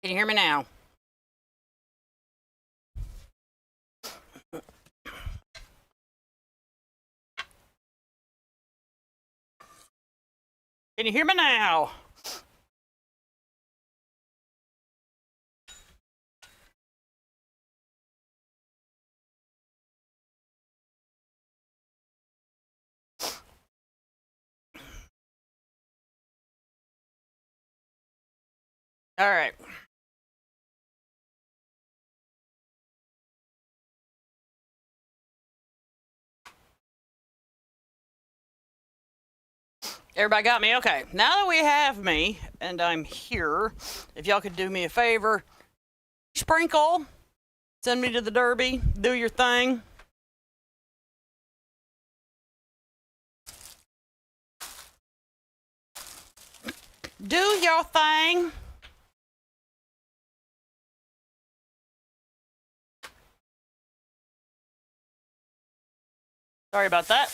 Can you hear me now? Can you hear me now? All right. Everybody got me? Okay. Now that we have me and I'm here, if y'all could do me a favor, sprinkle, send me to the Derby, do your thing. Do your thing. Sorry about that.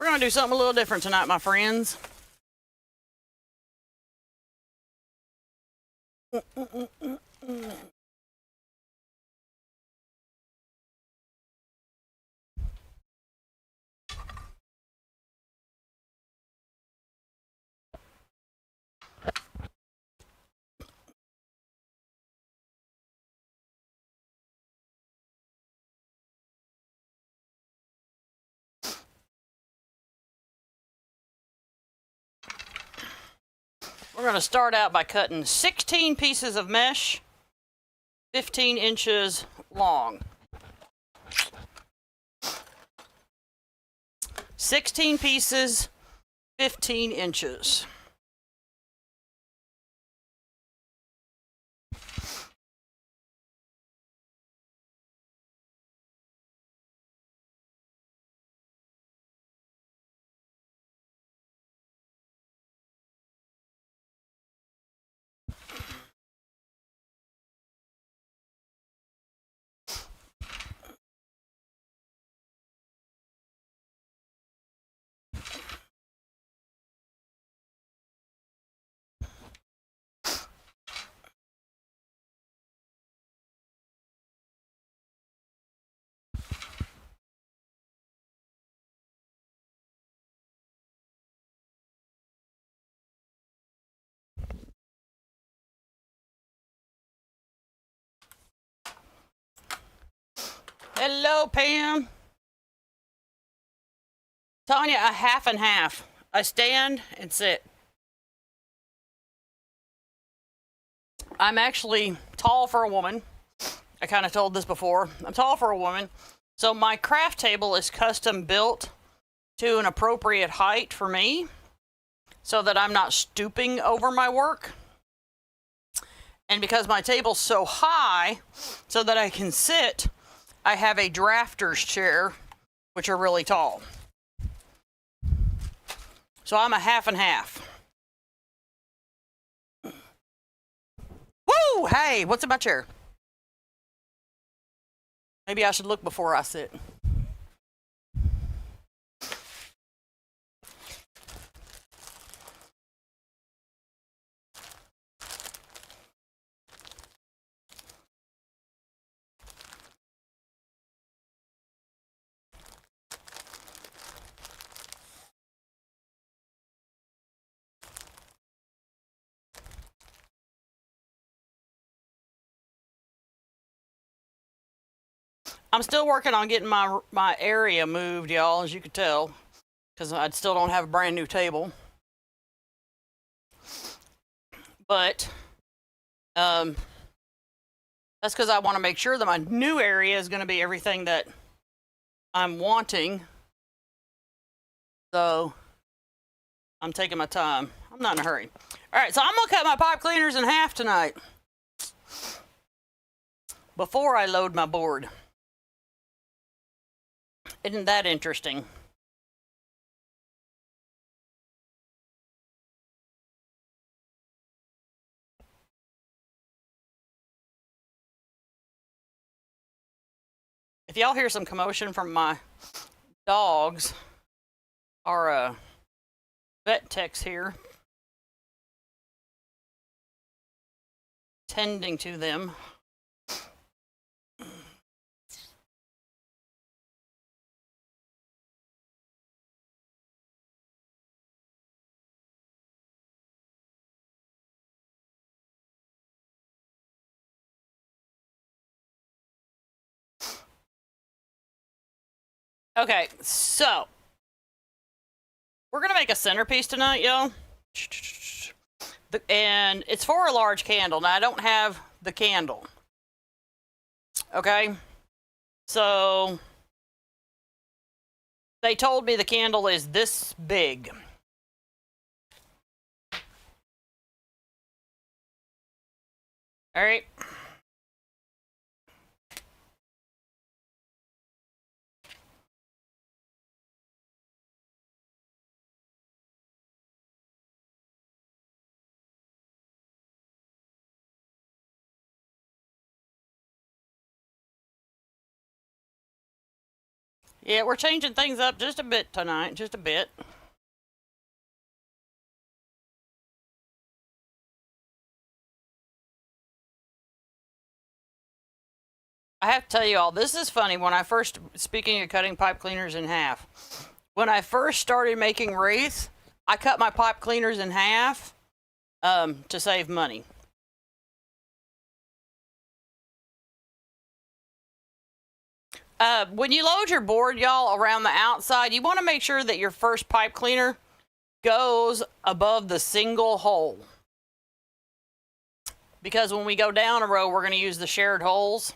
We're going to do something a little different tonight, my friends. We're going to start out by cutting 16 pieces of mesh, 15 inches long. 16 pieces, 15 inches. Hello, Pam. Tanya, a half and half. I stand and sit. I'm actually tall for a woman. I kind of told this before. I'm tall for a woman. So my craft table is custom built to an appropriate height for me so that I'm not stooping over my work. And because my table's so high so that I can sit, I have a drafter's chair, which are really tall. So I'm a half and half. Woo! Hey, what's in my chair? Maybe I should look before I sit. I'm still working on getting my area moved, y'all, as you could tell, because I still don't have a brand new table. But that's because I want to make sure that my new area is going to be everything that I'm wanting. So I'm taking my time. I'm not in a hurry. All right, so I'm going to cut my pipe cleaners in half tonight before I load my board. Isn't that interesting? If y'all hear some commotion from my dogs, our vet tech's here tending to them. Okay, so we're gonna make a centerpiece tonight, y'all. And it's for a large candle. Now I don't have the candle. Okay, so they told me the candle is this big. All right. Yeah, we're changing things up just a bit tonight, just a bit. I have to tell you all, this is funny. When I first, speaking of cutting pipe cleaners in half, when I first started making wreaths, I cut my pipe cleaners in half to save money. When you load your board, y'all, around the outside, you want to make sure that your first pipe cleaner goes above the single hole. Because when we go down a row, we're going to use the shared holes.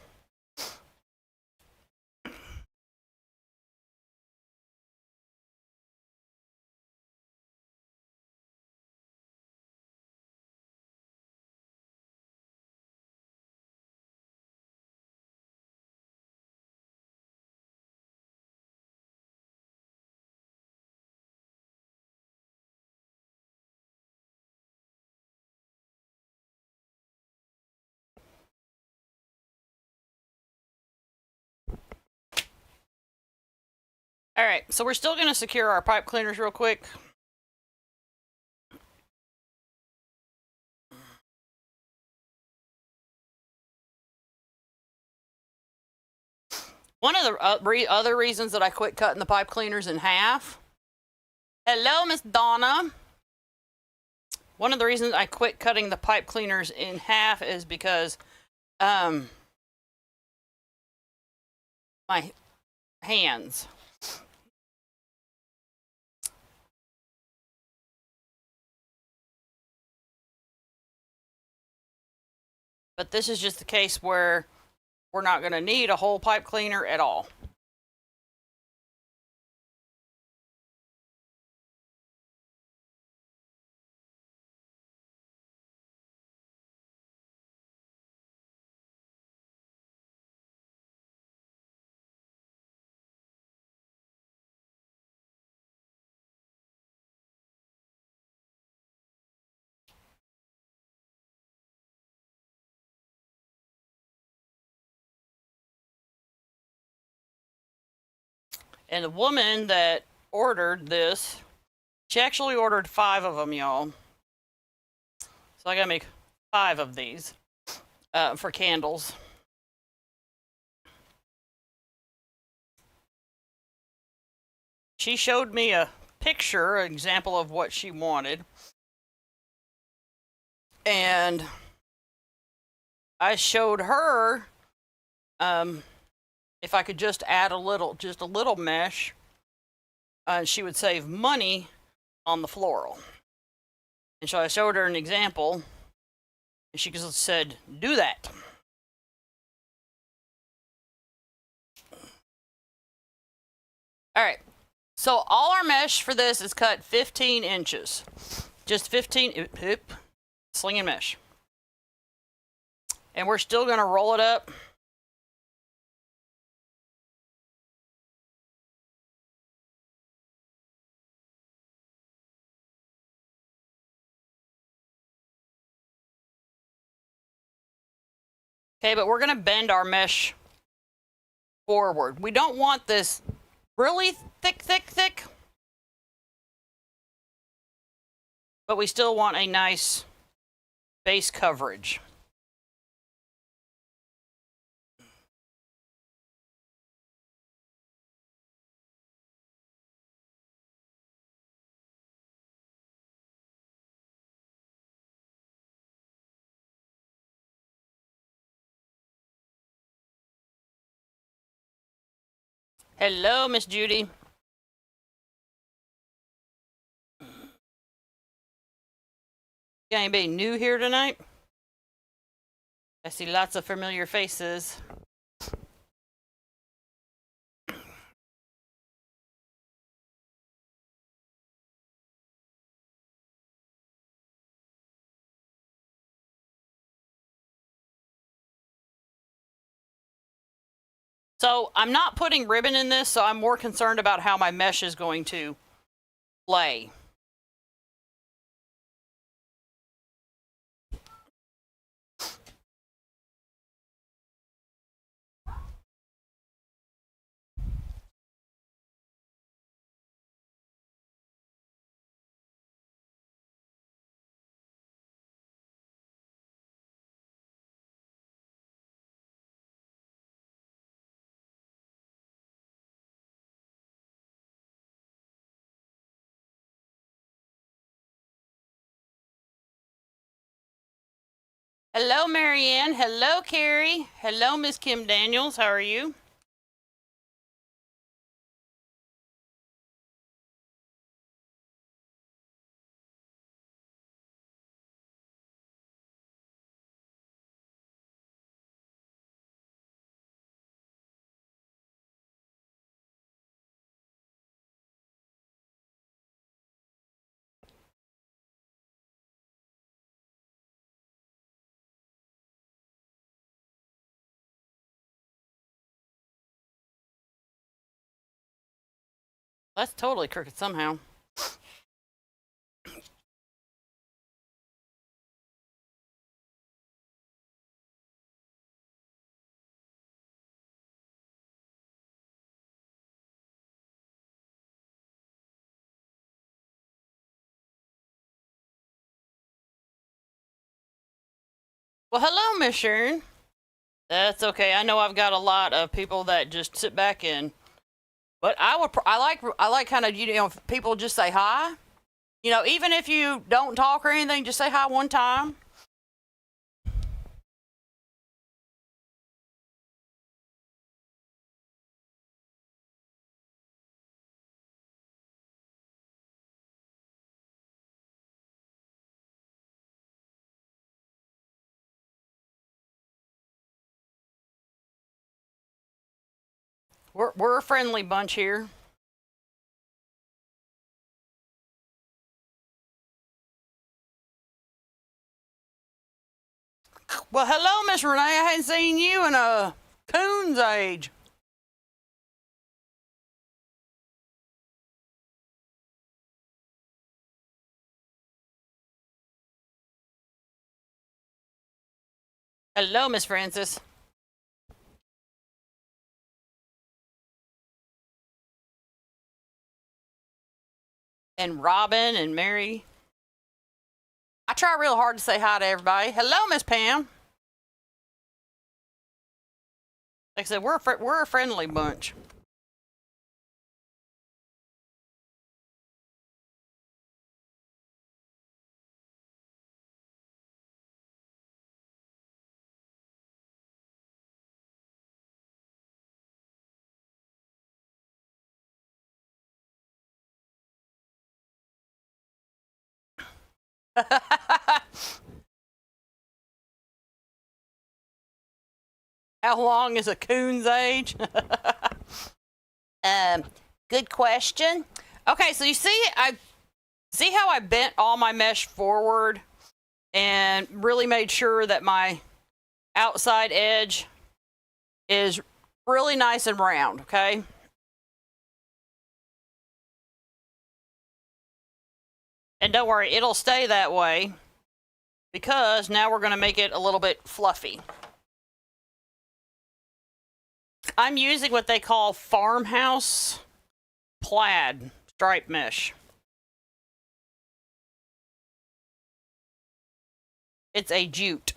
All right, so we're still going to secure our pipe cleaners real quick. One of the other reasons that I quit cutting the pipe cleaners in half. Hello, Miss Donna. One of the reasons I quit cutting the pipe cleaners in half is because my hands. But this is just the case where we're not going to need a whole pipe cleaner at all. And the woman that ordered this, she actually ordered 5 of them, y'all. So I gotta make 5 of these for candles. She showed me a picture, an example of what she wanted. And I showed her if I could just add a little mesh, she would save money on the floral. And so I showed her an example, and she just said, do that. All right, so all our mesh for this is cut 15 inches. Just 15, sling and mesh. And we're still gonna roll it up. Okay, but we're gonna bend our mesh forward. We don't want this really thick, but we still want a nice base coverage. Hello, Miss Judy. Got anybody new here tonight? I see lots of familiar faces. So I'm not putting ribbon in this, so I'm more concerned about how my mesh is going to lay. Hello, Marianne. Hello, Carrie. Hello, Miss Kim Daniels. How are you? That's totally crooked somehow. Well, hello, Miss Sharon. That's okay. I know I've got a lot of people that just sit back in, but I like kind of, you know, people just say hi. You know, even if you don't talk or anything, just say hi one time. We're a friendly bunch here. Well, hello, Miss Renee. I hadn't seen you in a coon's age. Hello, Miss Francis. And Robin and Mary. I try real hard to say hi to everybody. Hello, Miss Pam. Like I said, we're a friendly bunch. How long is a coon's age? Good question. Okay, so you see how I bent all my mesh forward and really made sure that my outside edge is really nice and round, okay? And don't worry, it'll stay that way because now we're going to make it a little bit fluffy. I'm using what they call farmhouse plaid stripe mesh. It's a jute.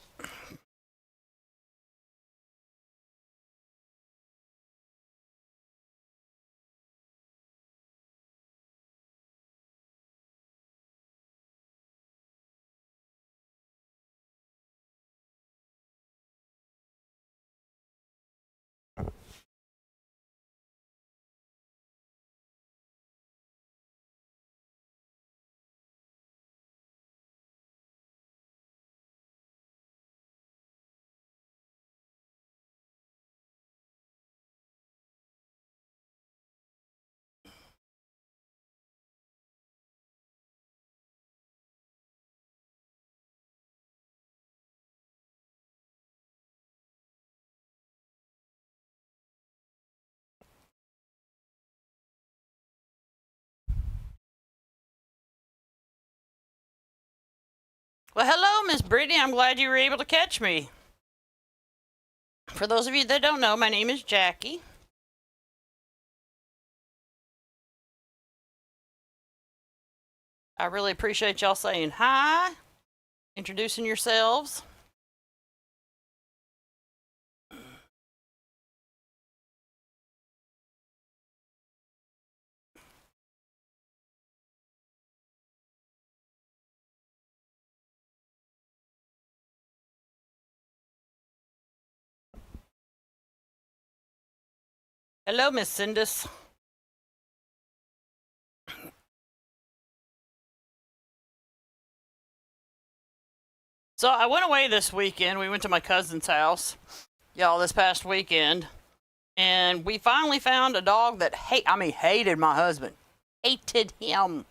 Well, hello, Miss Brittany. I'm glad you were able to catch me. For those of you that don't know, my name is Jackie. I really appreciate y'all saying hi, introducing yourselves. Hello, Miss Cindus. So I went away this weekend. We went to my cousin's house, y'all, this past weekend. And we finally found a dog that hated my husband. Hated him.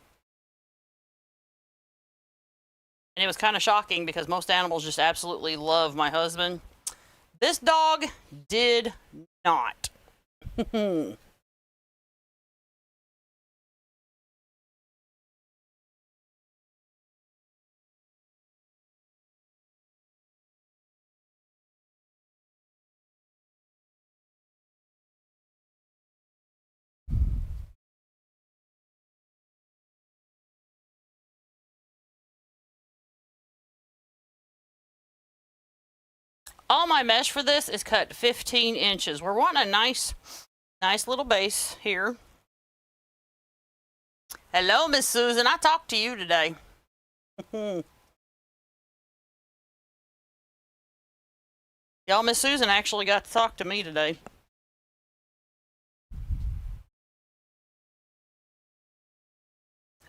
And it was kind of shocking because most animals just absolutely love my husband. This dog did not. All my mesh for this is cut 15 inches. We're wanting a nice little base here. Hello, Miss Susan. I talked to you today. Y'all, Miss Susan actually got to talk to me today.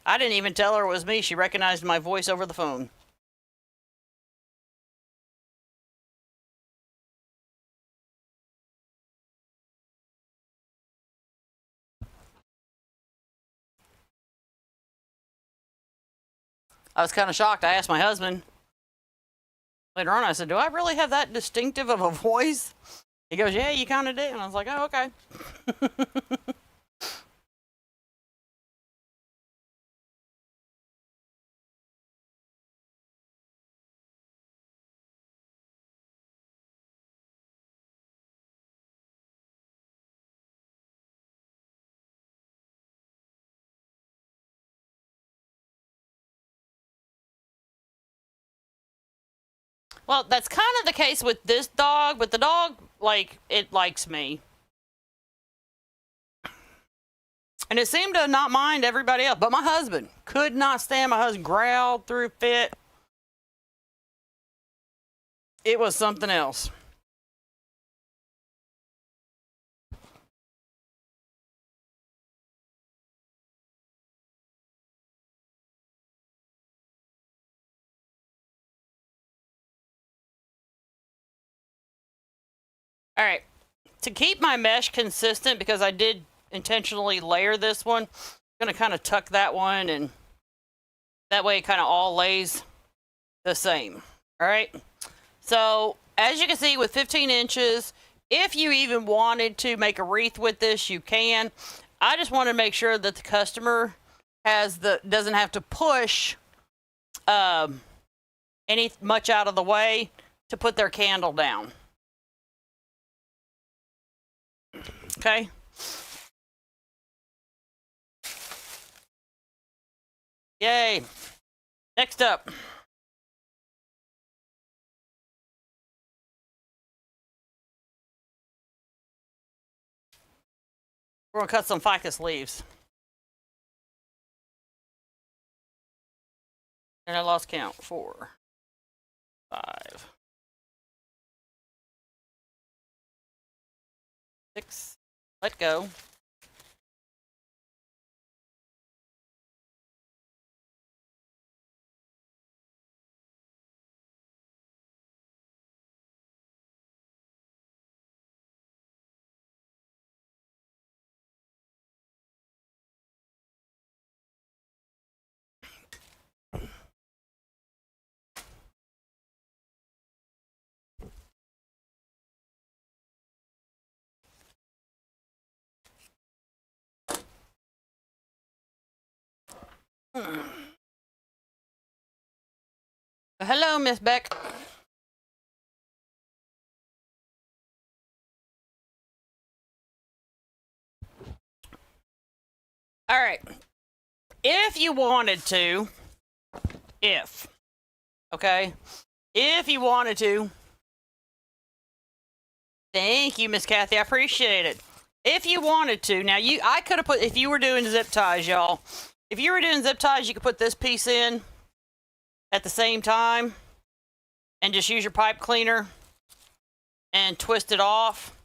I didn't even tell her it was me. She recognized my voice over the phone. I was kind of shocked. I asked my husband later on, I said, do I really have that distinctive of a voice? He goes, yeah, you kind of do. And I was like, oh, okay. Well, that's kind of the case with this dog, but the dog, it likes me. And it seemed to not mind everybody else, but my husband could not stand. My husband growled through a fit. It was something else. All right, to keep my mesh consistent, because I did intentionally layer this one, I'm going to kind of tuck that one, and that way it kind of all lays the same. All right, so as you can see with 15 inches, if you even wanted to make a wreath with this, you can. I just want to make sure that the customer doesn't have to push any much out of the way to put their candle down. Okay. Yay. Next up. We're gonna cut some ficus leaves. And I lost count. 4, 5, 6. Let go. Hello, Miss Beck. All right. If you wanted to, okay, if you wanted to, thank you, Miss Kathy, I appreciate it. If you wanted to, now I could have put, if you were doing zip ties, y'all, if you were doing zip ties, you could put this piece in at the same time and just use your pipe cleaner and twist it off.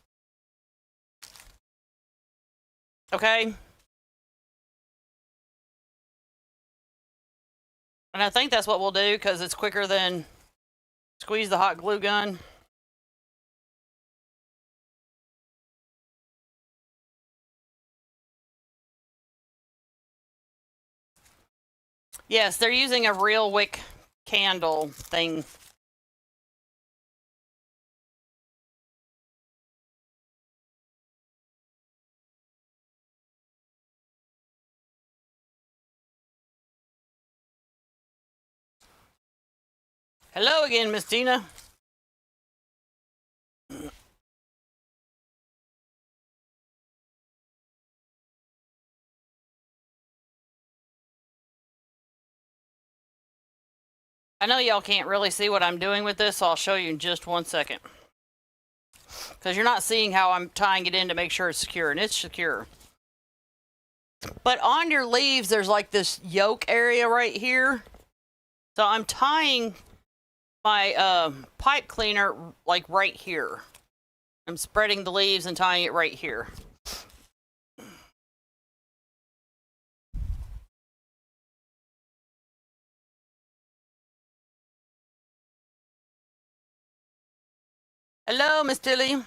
Okay? And I think that's what we'll do because it's quicker than squeeze the hot glue gun. Yes, they're using a real wick candle thing. Hello again, Miss Tina. I know y'all can't really see what I'm doing with this, so I'll show you in just 1 second. Because you're not seeing how I'm tying it in to make sure it's secure, and it's secure. But on your leaves, there's like this yoke area right here. So I'm tying my pipe cleaner like right here. I'm spreading the leaves and tying it right here. Hello, Miss Tilly.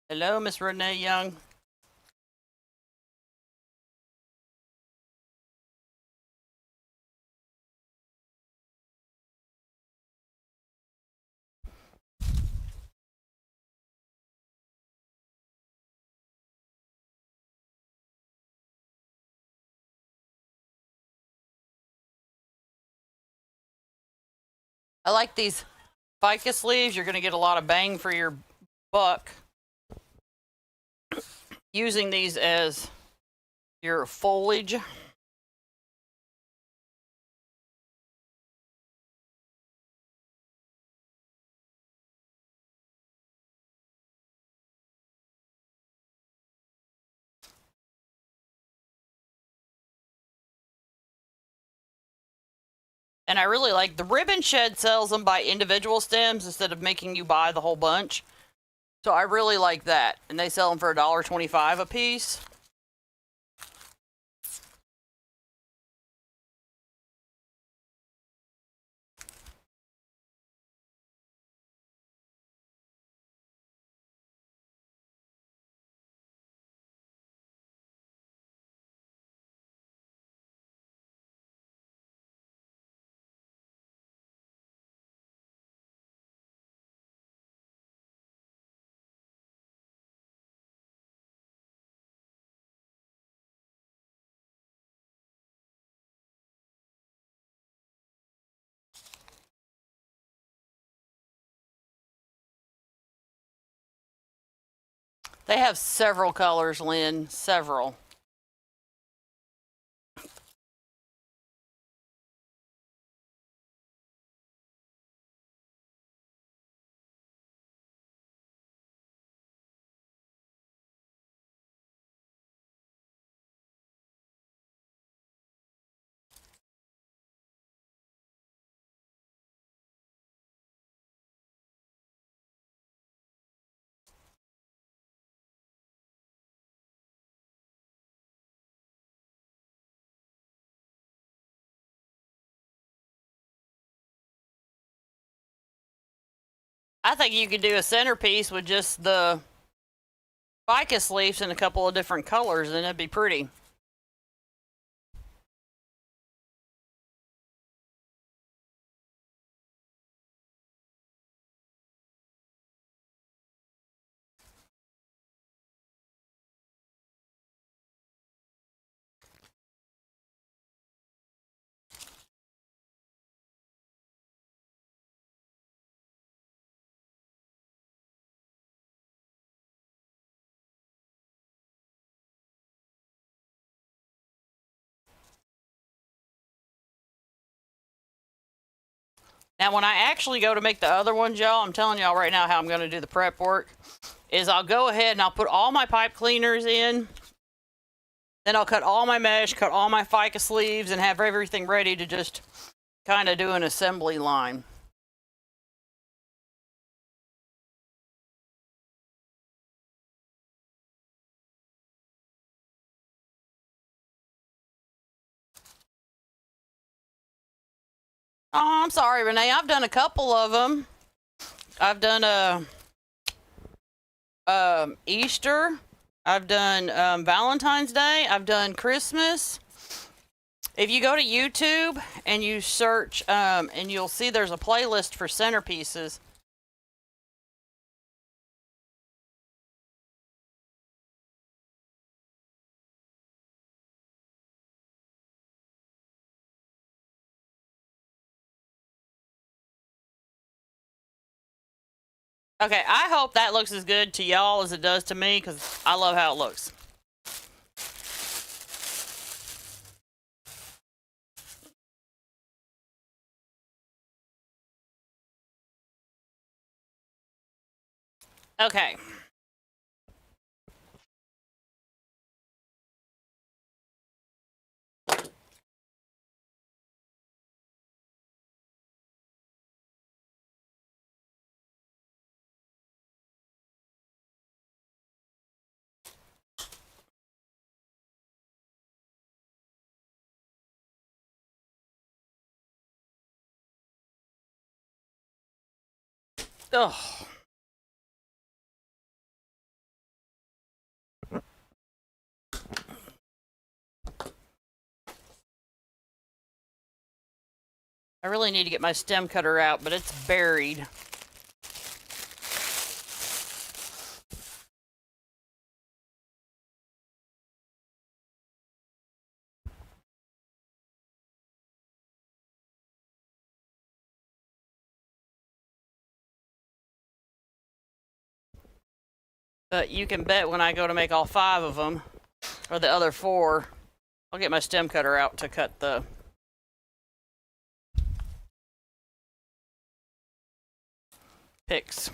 Hello, Miss Renee Young. I like these ficus leaves. You're going to get a lot of bang for your buck using these as your foliage. And I really like the Ribbon Shed sells them by individual stems instead of making you buy the whole bunch. So I really like that. And they sell them for $1.25 a piece. They have several colors, Lynn. Several. I think you could do a centerpiece with just the ficus leaves in a couple of different colors, and it'd be pretty. Now, when I actually go to make the other ones, y'all, I'm telling y'all right now how I'm going to do the prep work, is I'll go ahead and I'll put all my pipe cleaners in, then I'll cut all my mesh, cut all my ficus leaves, and have everything ready to just kind of do an assembly line. Oh, I'm sorry, Renee. I've done a couple of them. I've done Easter. I've done Valentine's Day. I've done Christmas. If you go to YouTube and you search, and you'll see there's a playlist for centerpieces. Okay, I hope that looks as good to y'all as it does to me, because I love how it looks. Okay. Ugh. I really need to get my stem cutter out, but it's buried. But you can bet when I go to make all 5 of them, or the other 4, I'll get my stem cutter out to cut the picks.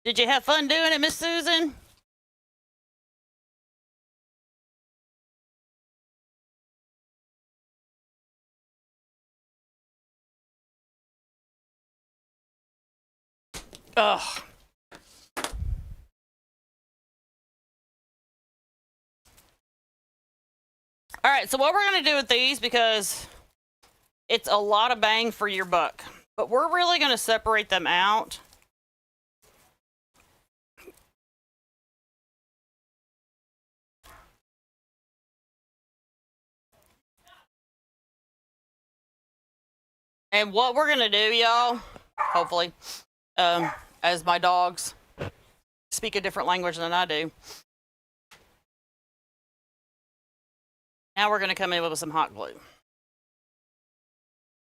Did you have fun doing it, Miss Susan? Ugh. All right, so what we're going to do with these, because it's a lot of bang for your buck, but we're really going to separate them out. And what we're gonna do, y'all, hopefully, as my dogs speak a different language than I do. Now we're gonna come in with some hot glue.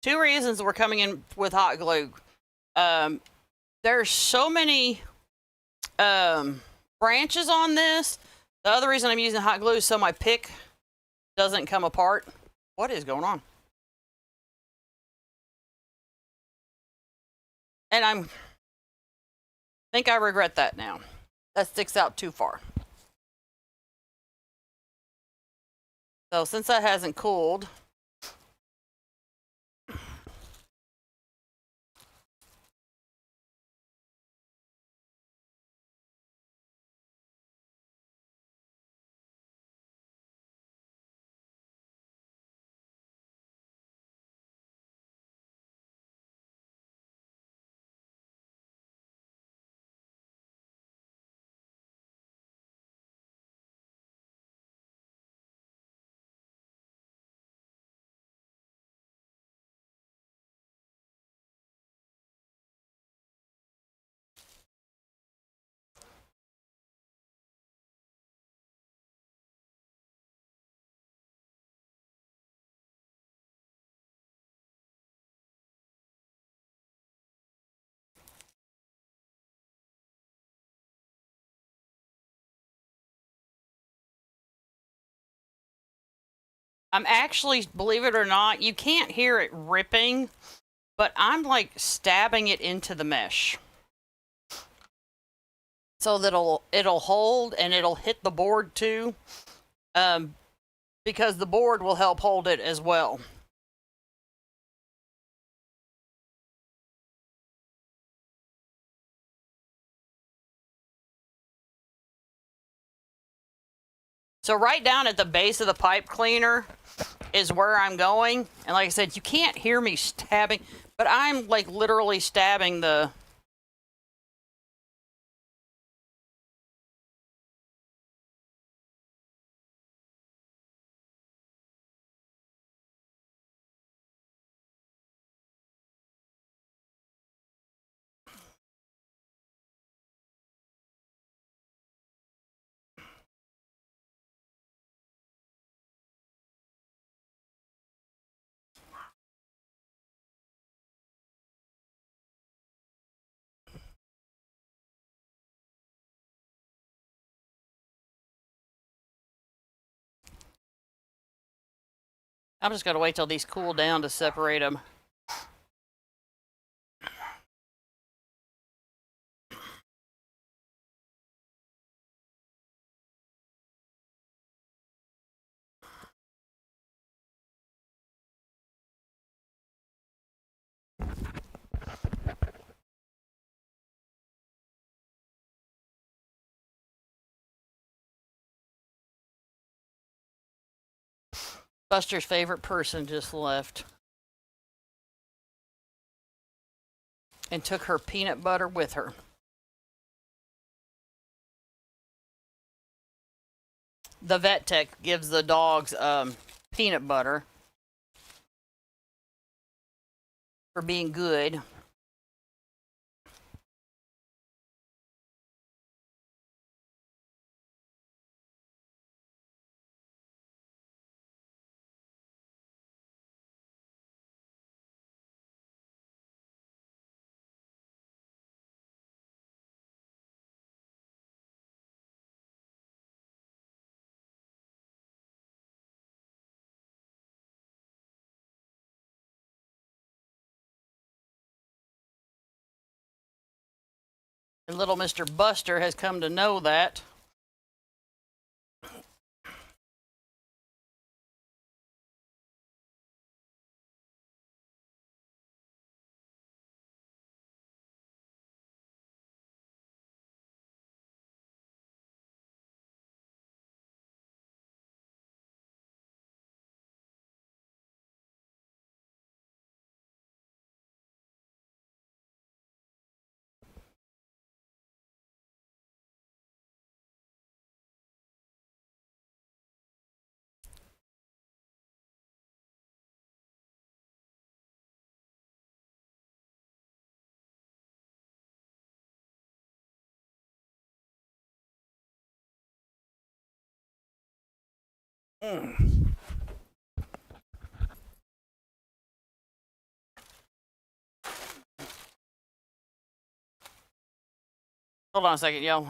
Two reasons we're coming in with hot glue. There's so many branches on this. The other reason I'm using hot glue is so my pick doesn't come apart. What is going on? And I think I regret that now. That sticks out too far. So since that hasn't cooled, I'm actually, believe it or not, you can't hear it ripping, but I'm like stabbing it into the mesh. So that it'll hold and it'll hit the board too, because the board will help hold it as well. So right down at the base of the pipe cleaner is where I'm going. And like I said, you can't hear me stabbing, but I'm like literally stabbing the... I'm just going to wait till these cool down to separate them. Buster's favorite person just left and took her peanut butter with her. The vet tech gives the dogs peanut butter for being good. And little Mr. Buster has come to know that. Mm. Hold on a second, yo.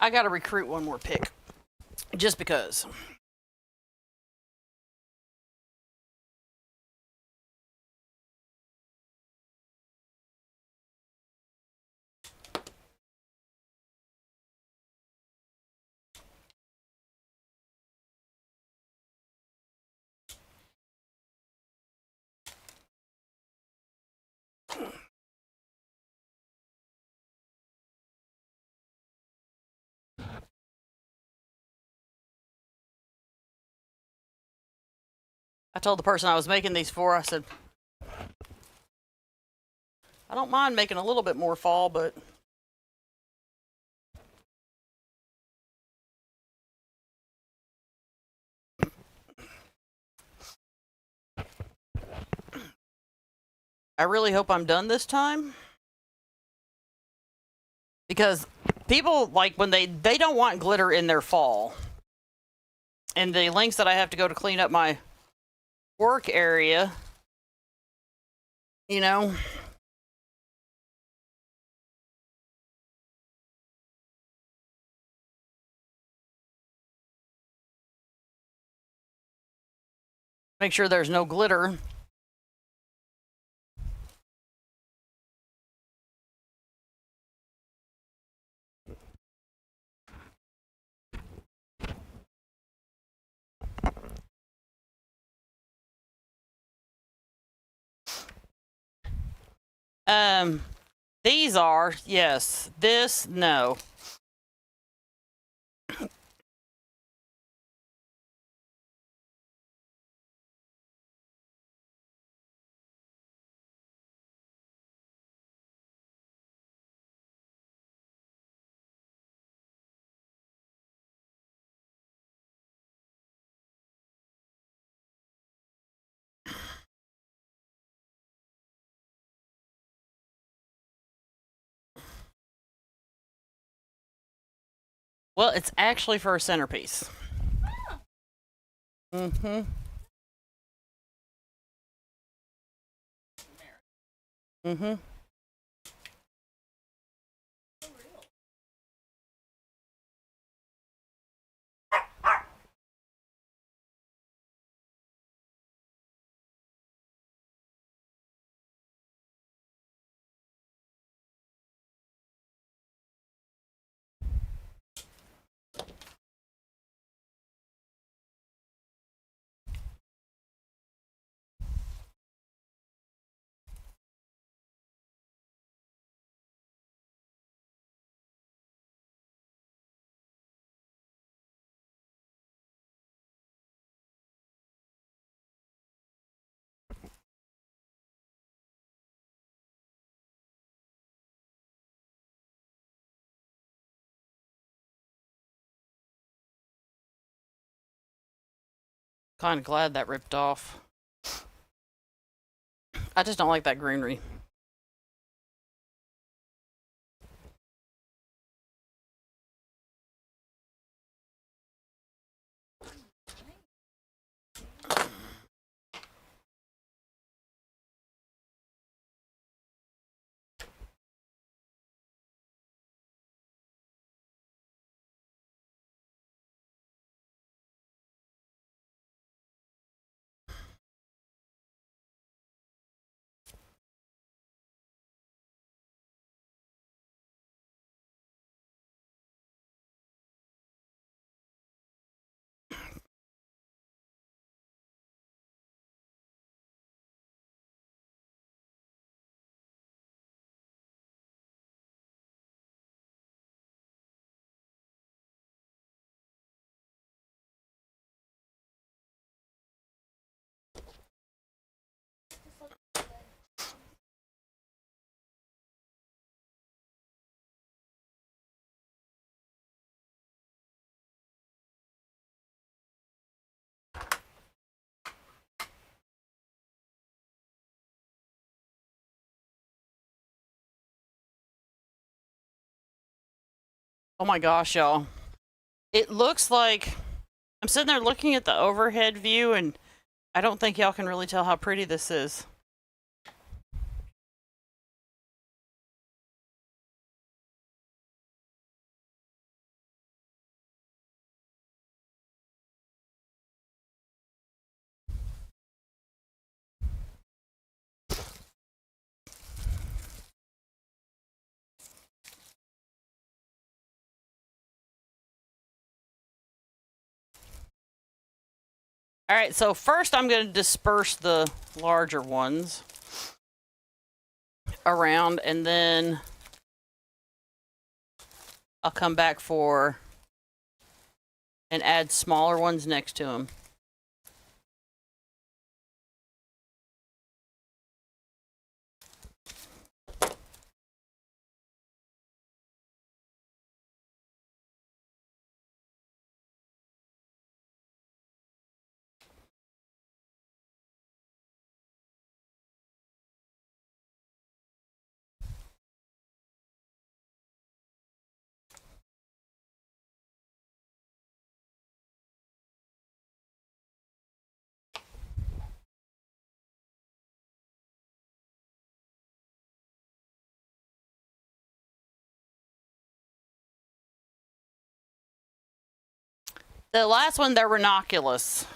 I gotta recruit one more pick. Just because. I told the person I was making these for, I said, I don't mind making a little bit more fall, but I really hope I'm done this time. Because people, like, when they don't want glitter in their fall. And the lengths that I have to go to clean up my work area, you know. Make sure there's no glitter. These are, yes. This, no. Well, it's actually for a centerpiece. Mm-hmm. Mm-hmm. Kind of glad that ripped off. I just don't like that greenery. Oh my gosh, y'all. It looks like I'm sitting there looking at the overhead view, and I don't think y'all can really tell how pretty this is. All right, so first I'm going to disperse the larger ones around, and then I'll come back for and add smaller ones next to them. The last one, they're Ranunculus.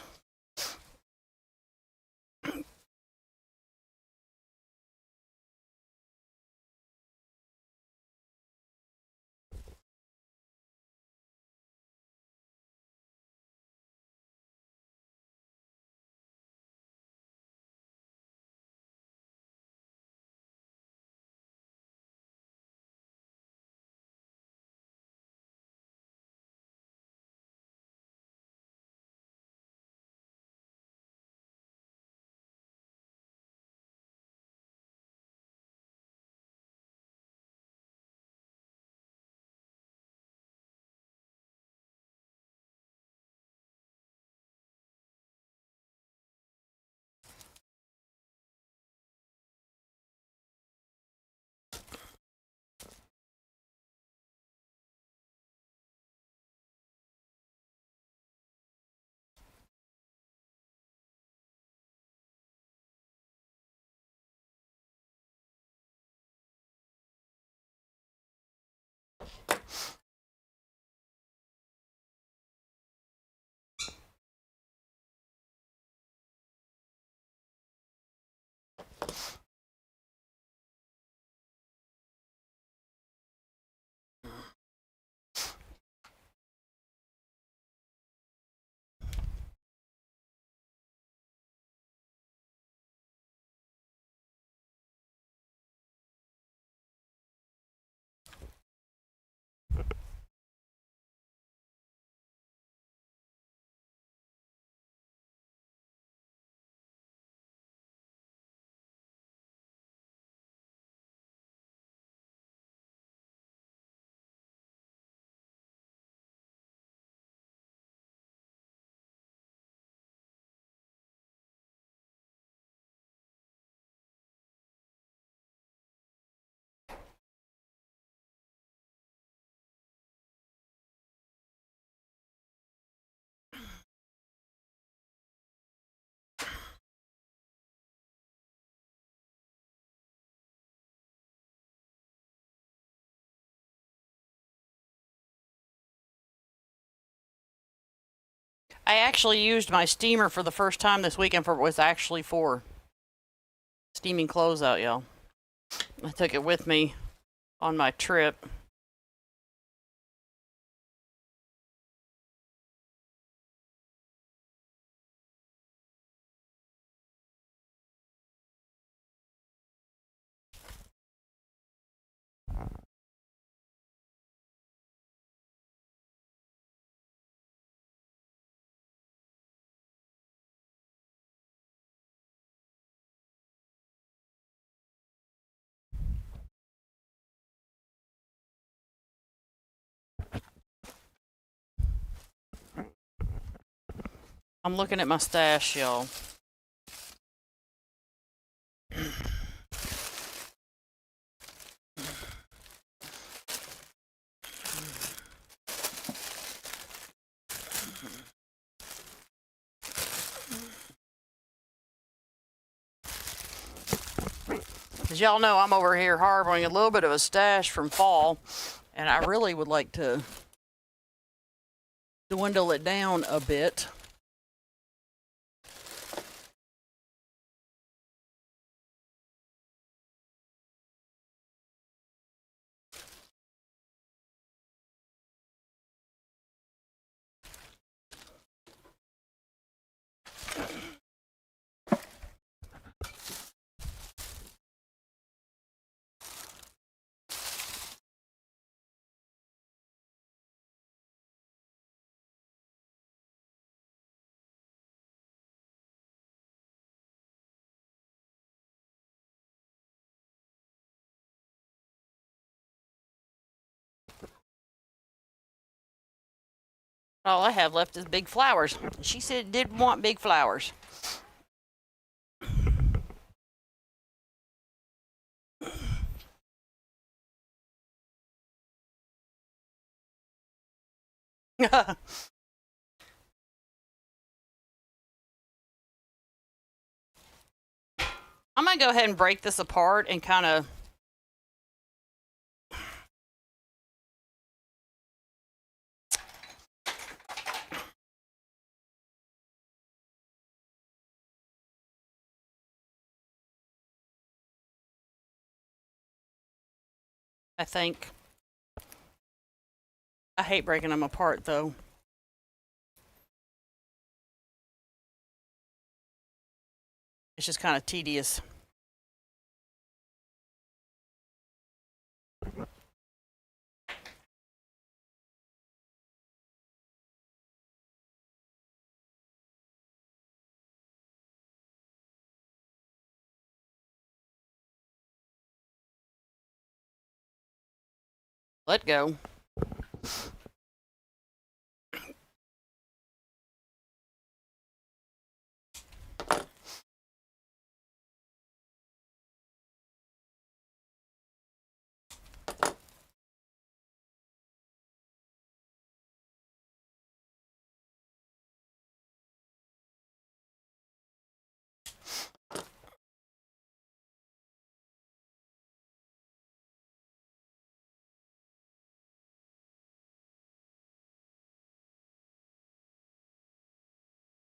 I actually used my steamer for the first time this weekend for was actually for steaming clothes out, y'all. I took it with me on my trip. I'm looking at my stash, y'all. As y'all know, I'm over here harboring a little bit of a stash from fall, and I really would like to dwindle it down a bit. All I have left is big flowers. She said it did want big flowers. I might go ahead and break this apart and kind of I think. I hate breaking them apart though. It's just kind of tedious. Let go.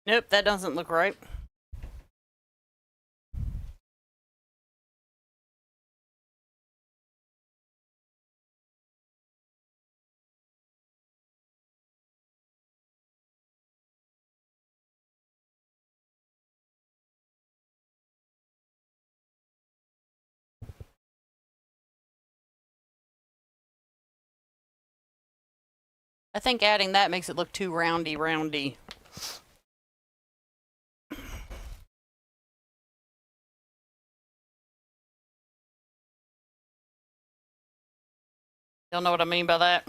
Nope, that doesn't look right. I think adding that makes it look too roundy. Y'all know what I mean by that?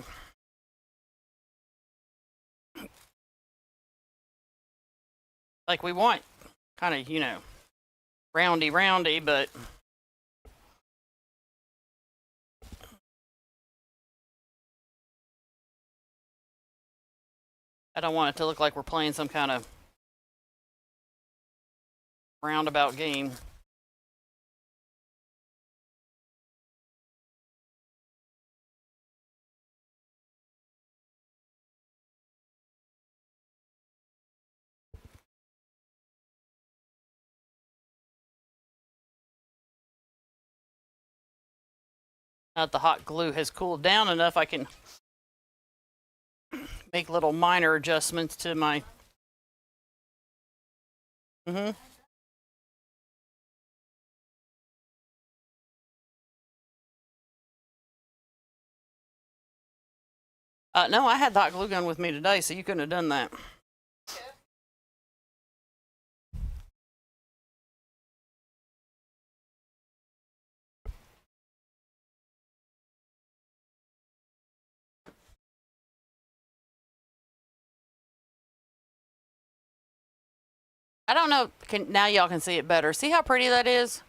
Like we want kind of, you know, roundy, but I don't want it to look like we're playing some kind of roundabout game. Now that the hot glue has cooled down enough, I can make little minor adjustments to my no, I had the hot glue gun with me today, so you couldn't have done that. I don't know. Now y'all can see it better. See how pretty that is?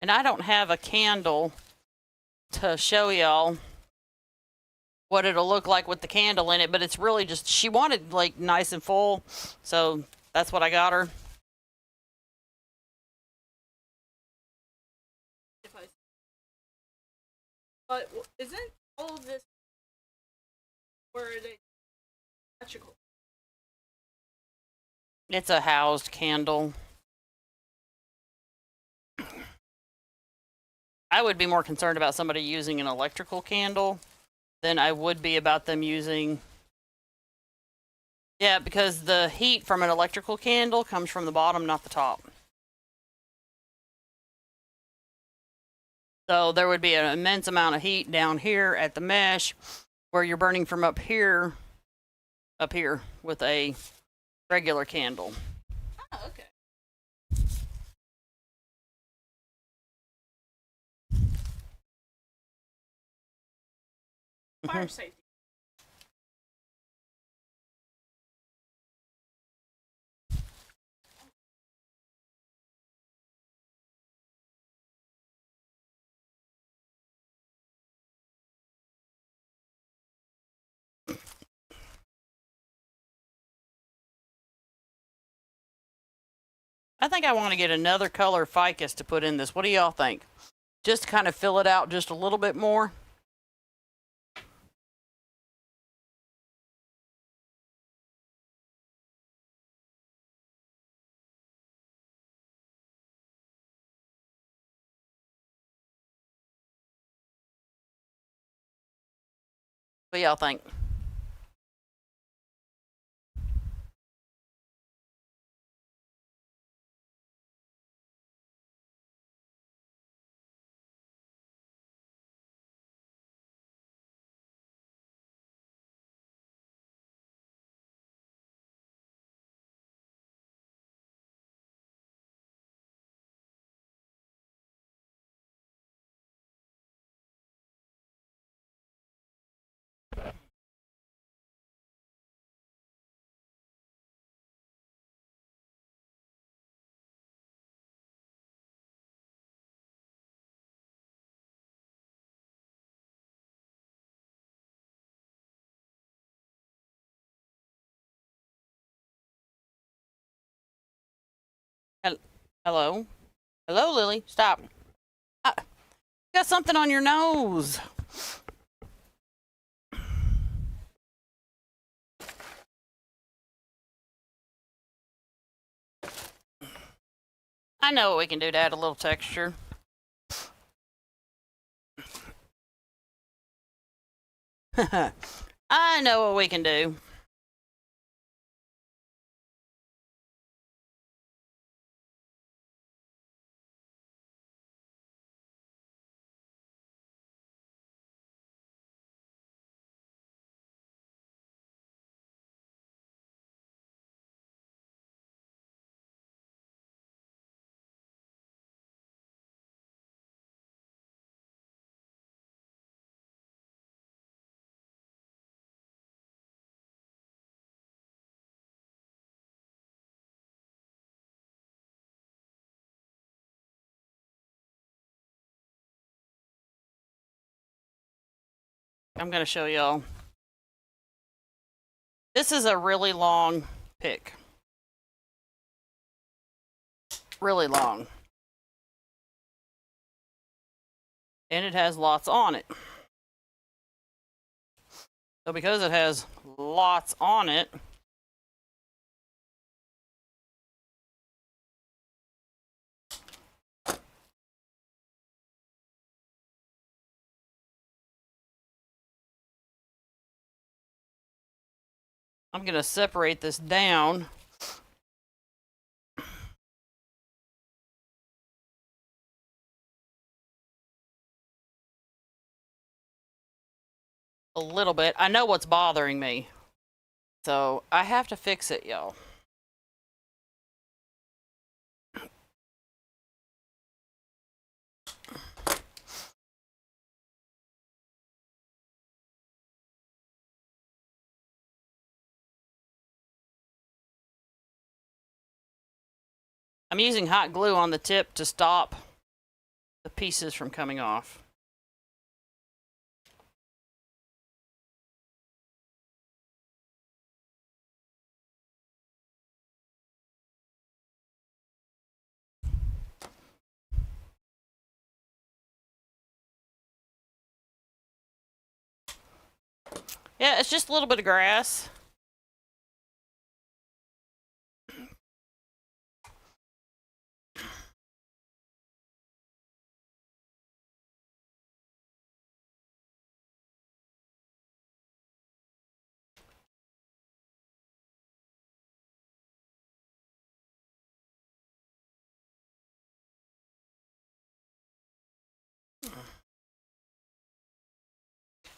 And I don't have a candle to show y'all what it'll look like with the candle in it, but it's really just, she wanted like nice and full, so that's what I got her. But isn't all of this where they electrical? It's a housed candle. I would be more concerned about somebody using an electrical candle than I would be about them using. Yeah, because the heat from an electrical candle comes from the bottom, not the top. So there would be an immense amount of heat down here at the mesh where you're burning from up here with a regular candle. Oh, okay. Fire safety. I think I want to get another color ficus to put in this. What do y'all think? Just to kind of fill it out just a little bit more. What do y'all think? Hello? Hello, Lily. Stop. You got something on your nose. I know what we can do to add a little texture. I know what we can do. I'm going to show y'all. This is a really long pick. Really long. And it has lots on it. So because it has lots on it, I'm going to separate this down. A little bit. I know what's bothering me. So I have to fix it, y'all. I'm using hot glue on the tip to stop the pieces from coming off. Yeah, it's just a little bit of grass.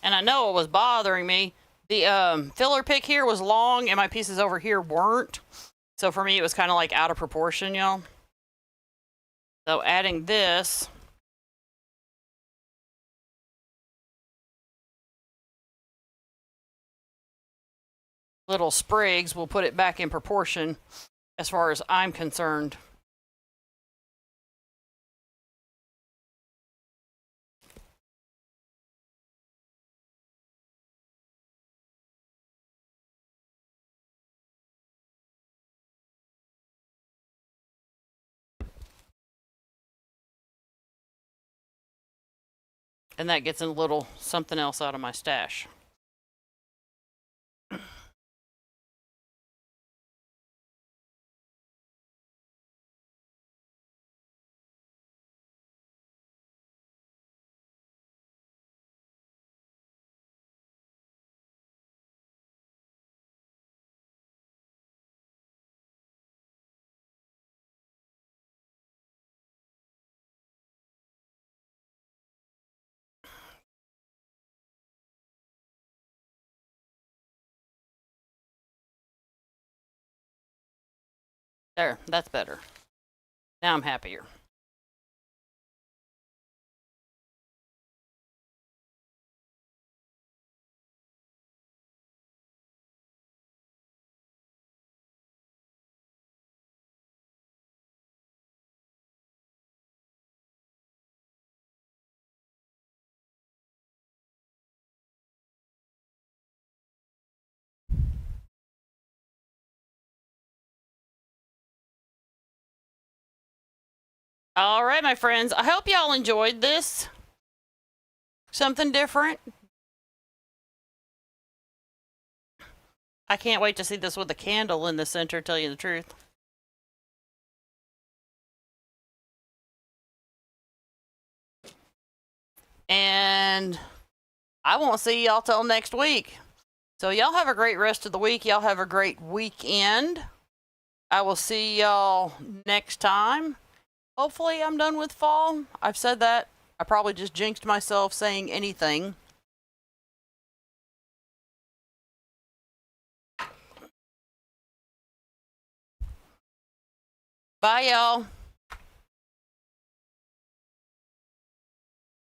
And I know it was bothering me. The filler pick here was long and my pieces over here weren't. So for me, it was kind of like out of proportion, y'all. So adding this little sprigs will put it back in proportion as far as I'm concerned. And that gets a little something else out of my stash. There, that's better. Now I'm happier. All right, my friends. I hope y'all enjoyed this. Something different. I can't wait to see this with a candle in the center, tell you the truth. And I won't see y'all till next week. So y'all have a great rest of the week. Y'all have a great weekend. I will see y'all next time. Hopefully I'm done with fall. I've said that. I probably just jinxed myself saying anything. Bye, y'all.